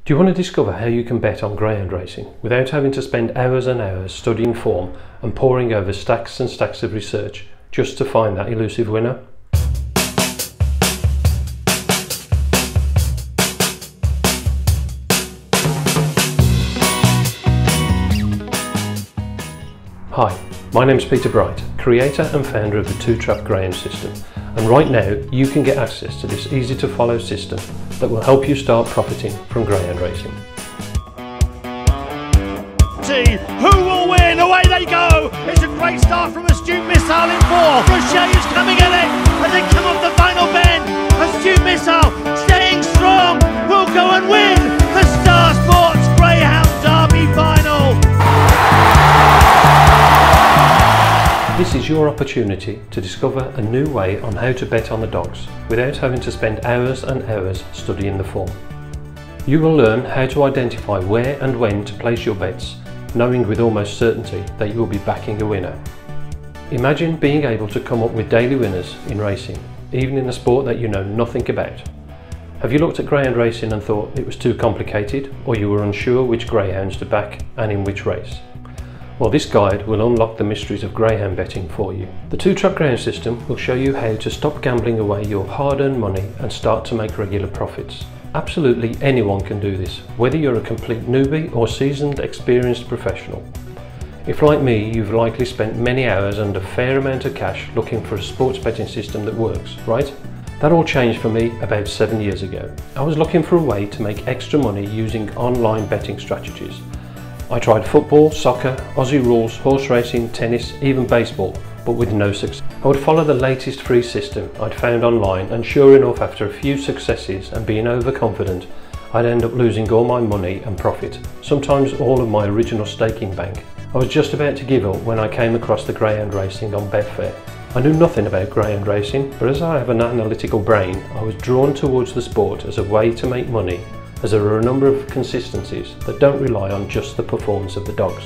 Do you want to discover how you can bet on greyhound racing without having to spend hours and hours studying form and poring over stacks and stacks of research just to find that elusive winner? Hi, my name is Peter Bright, creator and founder of the two-trap Greyhound system, and right now you can get access to this easy to follow system that will help you start profiting from greyhound racing. Who will win? Away they go! It's a great start from Astute Missile in four. Rocher is coming at it as they come off the final bend. Astute Missile staying strong will go and win the Star Sports Greyhound Derby final. This is your opportunity to discover a new way on how to bet on the dogs without having to spend hours and hours studying the form. You will learn how to identify where and when to place your bets, knowing with almost certainty that you will be backing a winner. Imagine being able to come up with daily winners in racing, even in a sport that you know nothing about. Have you looked at greyhound racing and thought it was too complicated, or you were unsure which greyhounds to back and in which race? Well, this guide will unlock the mysteries of greyhound betting for you. The two-trap greyhound system will show you how to stop gambling away your hard-earned money and start to make regular profits. Absolutely anyone can do this, whether you're a complete newbie or seasoned, experienced professional. If, like me, you've likely spent many hours and a fair amount of cash looking for a sports betting system that works, right? That all changed for me about 7 years ago. I was looking for a way to make extra money using online betting strategies. I tried football, soccer, Aussie rules, horse racing, tennis, even baseball, but with no success. I would follow the latest free system I'd found online, and sure enough, after a few successes and being overconfident, I'd end up losing all my money and profit, sometimes all of my original staking bank. I was just about to give up when I came across the greyhound racing on Betfair. I knew nothing about greyhound racing, but as I have an analytical brain, I was drawn towards the sport as a way to make money, as there are a number of consistencies that don't rely on just the performance of the dogs.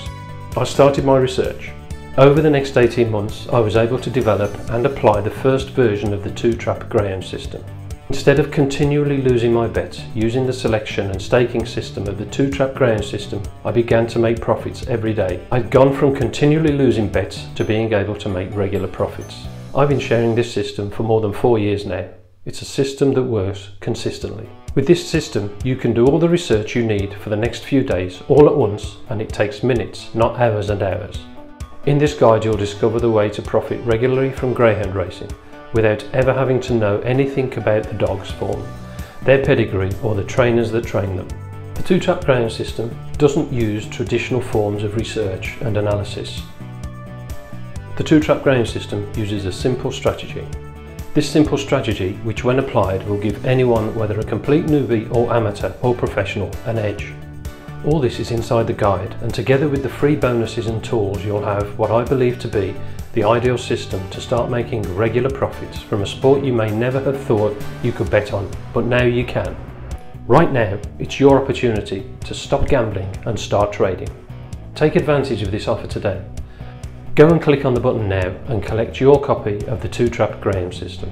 I started my research. Over the next 18 months, I was able to develop and apply the first version of the two-trap greyhound system. Instead of continually losing my bets using the selection and staking system of the two-trap greyhound system, I began to make profits every day. I'd gone from continually losing bets to being able to make regular profits. I've been sharing this system for more than 4 years now. It's a system that works consistently. With this system, you can do all the research you need for the next few days all at once, and it takes minutes, not hours and hours. In this guide, you'll discover the way to profit regularly from greyhound racing without ever having to know anything about the dog's form, their pedigree, or the trainers that train them. The two-trap greyhound system doesn't use traditional forms of research and analysis. The two-trap greyhound system uses a simple strategy. This simple strategy, which when applied will give anyone, whether a complete newbie or amateur or professional, an edge. All this is inside the guide, and together with the free bonuses and tools, you'll have what I believe to be the ideal system to start making regular profits from a sport you may never have thought you could bet on, but now you can. Right now, it's your opportunity to stop gambling and start trading. Take advantage of this offer today. Go and click on the button now and collect your copy of the two-trap greyhound system.